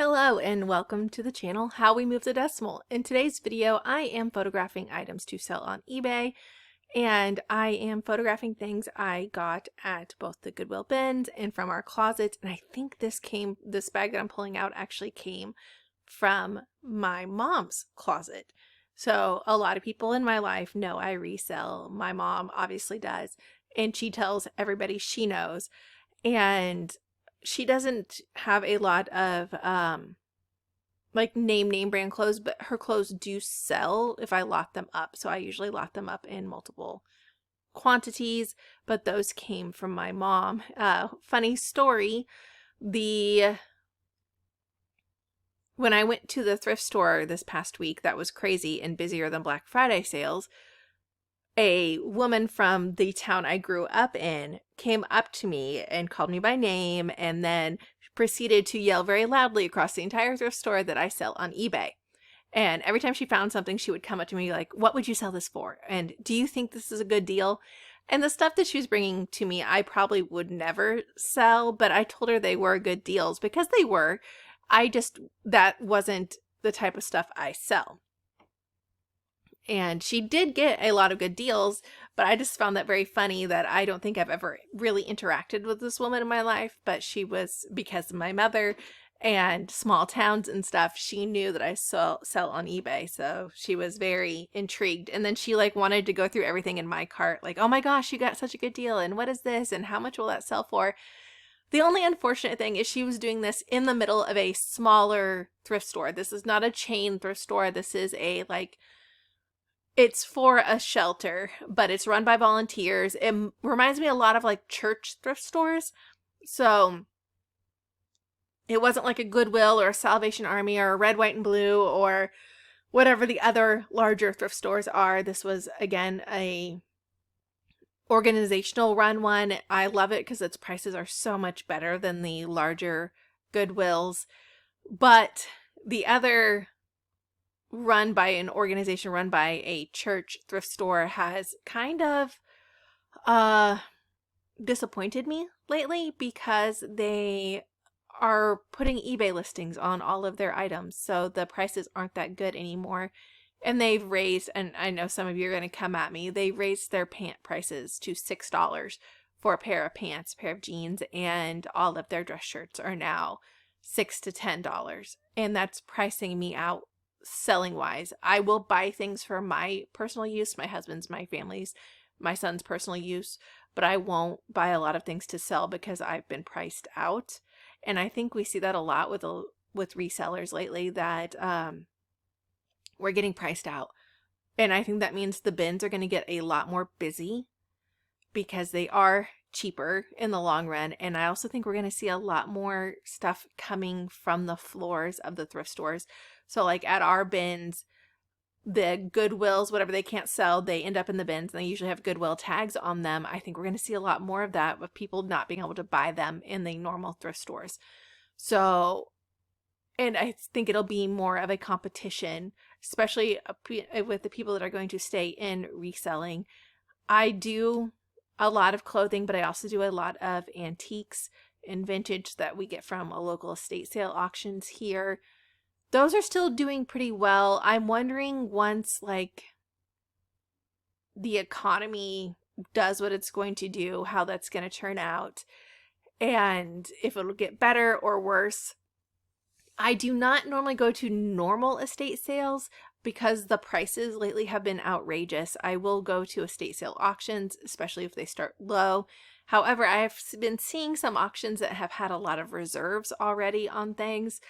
Hello and welcome to the channel How We Move the Decimal. In today's video, I am photographing items to sell on eBay, and I am photographing things I got at both the Goodwill bins and from our closets. And I think this bag that I'm pulling out actually came from my mom's closet. So a lot of people in my life know I resell. My mom obviously does, and she tells everybody she knows. And she doesn't have a lot of like name brand clothes, but her clothes do sell if I lot them up. So I usually lot them up in multiple quantities, but those came from my mom. Funny story, when I went to the thrift store this past week, that was crazy and busier than Black Friday sales. A woman from the town I grew up in came up to me and called me by name, and then proceeded to yell very loudly across the entire thrift store that I sell on eBay. And every time she found something, she would come up to me like, "What would you sell this for? And do you think this is a good deal?" And the stuff that she was bringing to me, I probably would never sell, but I told her they were good deals because they were. That wasn't the type of stuff I sell. And she did get a lot of good deals, but I just found that very funny that I don't think I've ever really interacted with this woman in my life, but she was, because of my mother and small towns and stuff, she knew that I sell on eBay, so she was very intrigued. And then she wanted to go through everything in my cart, like, "Oh my gosh, you got such a good deal, and what is this, and how much will that sell for?" The only unfortunate thing is she was doing this in the middle of a smaller thrift store. This is not a chain thrift store. This is it's for a shelter, but it's run by volunteers. It reminds me a lot of church thrift stores. So it wasn't like a Goodwill or a Salvation Army or a Red, White, and Blue or whatever the other larger thrift stores are. This was, again, a organizational run one. I love it because its prices are so much better than the larger Goodwills. But the other run by an organization, run by a church thrift store, has kind of disappointed me lately because they are putting eBay listings on all of their items, so the prices aren't that good anymore. And they've raised, and I know some of you are going to come at me, they raised their pant prices to $6 for a pair of pants, a pair of jeans, and all of their dress shirts are now $6 to $10. And that's pricing me out selling wise. I will buy things for my personal use, my husband's, my family's, my son's personal use, but I won't buy a lot of things to sell because I've been priced out. And I think we see that a lot with resellers lately, that we're getting priced out. And I think that means the bins are going to get a lot more busy because they are cheaper in the long run. And I also think we're going to see a lot more stuff coming from the floors of the thrift stores. So at our bins, the Goodwills, whatever they can't sell, they end up in the bins, and they usually have Goodwill tags on them. I think we're going to see a lot more of that, with people not being able to buy them in the normal thrift stores. So, and I think it'll be more of a competition, especially with the people that are going to stay in reselling. I do a lot of clothing, but I also do a lot of antiques and vintage that we get from a local estate sale auctions here. Those are still doing pretty well. I'm wondering, once the economy does what it's going to do, how that's going to turn out, and if it'll get better or worse. I do not normally go to normal estate sales because the prices lately have been outrageous. I will go to estate sale auctions, especially if they start low. However, I have been seeing some auctions that have had a lot of reserves already on things.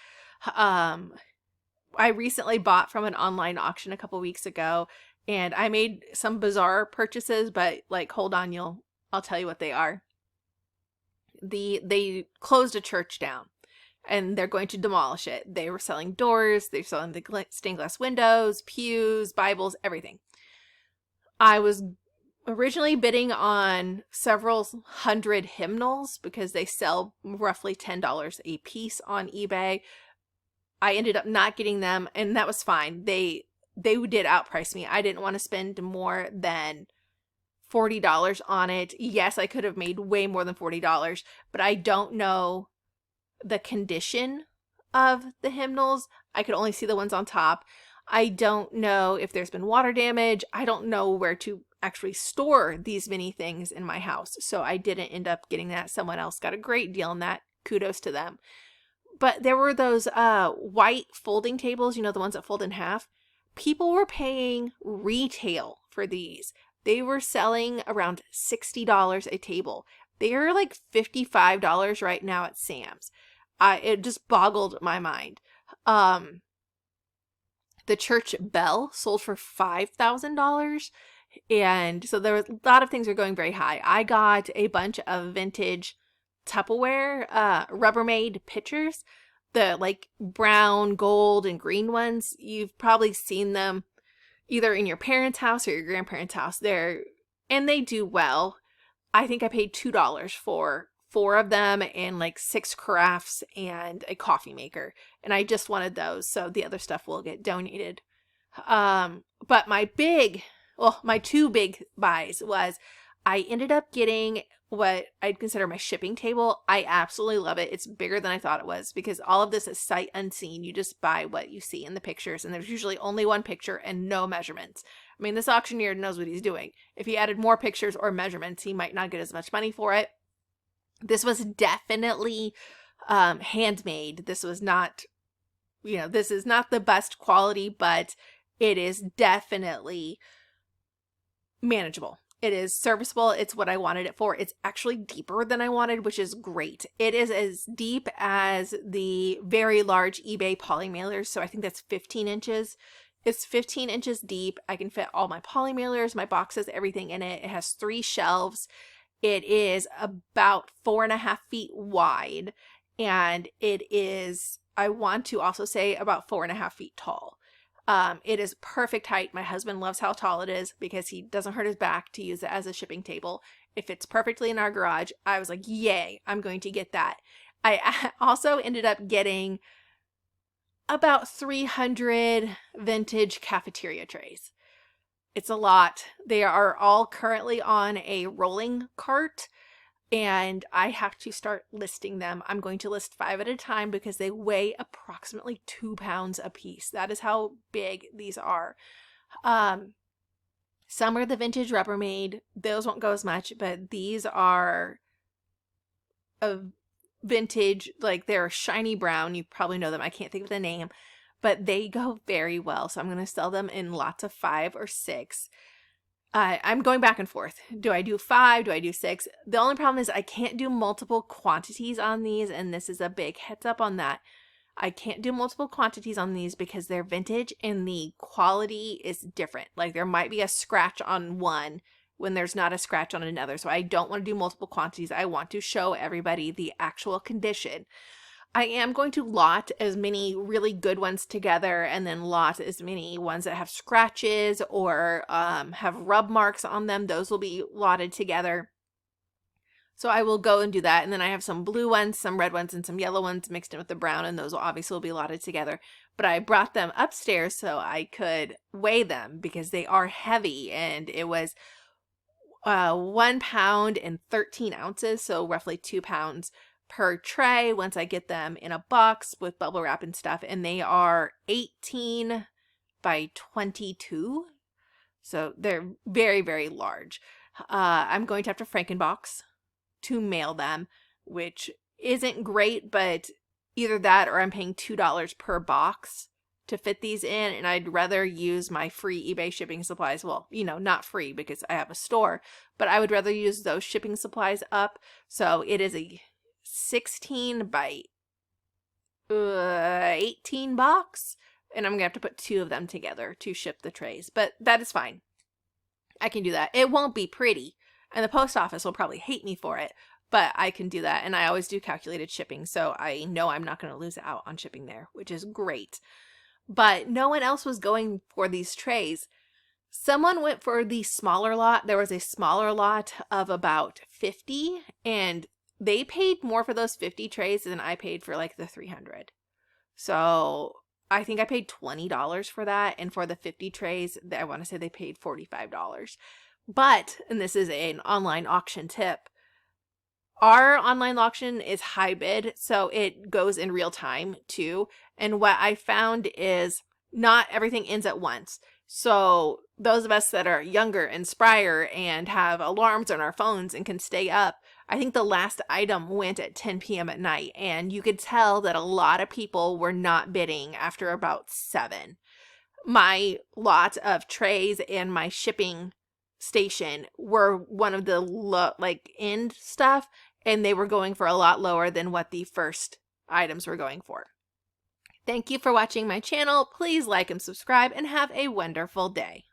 I recently bought from an online auction a couple weeks ago, and I made some bizarre purchases, but hold on, I'll tell you what they are. They closed a church down, and they're going to demolish it. They were selling doors, they're selling the stained glass windows, pews, Bibles, everything. I was originally bidding on several hundred hymnals because they sell roughly $10 a piece on eBay. I ended up not getting them, and that was fine. They did outprice me. I didn't want to spend more than $40 on it. Yes, I could have made way more than $40, but I don't know the condition of the hymnals. I could only see the ones on top. I don't know if there's been water damage. I don't know where to actually store these many things in my house. So I didn't end up getting that. Someone else got a great deal on that. Kudos to them. But there were those white folding tables, you know, the ones that fold in half. People were paying retail for these. They were selling around $60 a table. They are like $55 right now at Sam's. It just boggled my mind. The church bell sold for $5,000. And so there was a lot of things are going very high. I got a bunch of vintage Tupperware, Rubbermaid pitchers, the like brown, gold, and green ones. You've probably seen them either in your parents' house or your grandparents' house. And they do well. I think I paid $2 for 4 of them and like 6 carafes and a coffee maker. And I just wanted those, so the other stuff will get donated. But my 2 big buys was I ended up getting what I'd consider my shipping table. I absolutely love it. It's bigger than I thought it was because all of this is sight unseen. You just buy what you see in the pictures, and there's usually only one picture and no measurements. I mean, this auctioneer knows what he's doing. If he added more pictures or measurements, he might not get as much money for it. This was definitely handmade. This was not, this is not the best quality, but it is definitely manageable. It is serviceable. It's what I wanted it for. It's actually deeper than I wanted, which is great. It is as deep as the very large eBay poly mailers. So I think that's 15 inches. It's 15 inches deep. I can fit all my poly mailers, my boxes, everything in it. It has 3 shelves. It is about 4.5 feet wide. And it is, I want to also say, about 4.5 feet tall. It is perfect height. My husband loves how tall it is because he doesn't hurt his back to use it as a shipping table. It fits perfectly in our garage. I was like, yay, I'm going to get that. I also ended up getting about 300 vintage cafeteria trays. It's a lot. They are all currently on a rolling cart, and I have to start listing them. I'm going to list 5 at a time because they weigh approximately 2 pounds a piece. That is how big these are. Some are the vintage Rubbermaid. Those won't go as much, but these are a vintage, like they're shiny brown. You probably know them. I can't think of the name, but they go very well. So I'm going to sell them in lots of 5 or 6. I'm going back and forth. Do I do 5? Do I do 6? The only problem is I can't do multiple quantities on these, and this is a big heads up on that. I can't do multiple quantities on these because they're vintage and the quality is different. Like there might be a scratch on one when there's not a scratch on another. So I don't want to do multiple quantities. I want to show everybody the actual condition. I am going to lot as many really good ones together and then lot as many ones that have scratches or have rub marks on them. Those will be lotted together. So I will go and do that. And then I have some blue ones, some red ones, and some yellow ones mixed in with the brown, and those will obviously be lotted together. But I brought them upstairs so I could weigh them because they are heavy, and it was 1 pound and 13 ounces, so roughly 2 pounds per tray once I get them in a box with bubble wrap and stuff, and they are 18 by 22, so they're very, very large. I'm going to have to Frankenbox to mail them, which isn't great, but either that or I'm paying $2 per box to fit these in, and I'd rather use my free eBay shipping supplies. Well, not free because I have a store, but I would rather use those shipping supplies up. So it is a 16 by 18 box, and I'm gonna have to put 2 of them together to ship the trays, but that is fine. I can do that. It won't be pretty, and the post office will probably hate me for it, but I can do that, and I always do calculated shipping, so I know I'm not going to lose out on shipping there, which is great. But no one else was going for these trays. Someone went for the smaller lot. There was a smaller lot of about 50, and they paid more for those 50 trays than I paid for like the 300. So I think I paid $20 for that. And for the 50 trays, I want to say they paid $45. But, and this is an online auction tip, Our online auction is high bid, so it goes in real time too. And what I found is not everything ends at once. So those of us that are younger and sprier and have alarms on our phones and can stay up, I think the last item went at 10 p.m. at night, and you could tell that a lot of people were not bidding after about 7. My lot of trays and my shipping station were one of the end stuff, and they were going for a lot lower than what the first items were going for. Thank you for watching my channel. Please like and subscribe and have a wonderful day.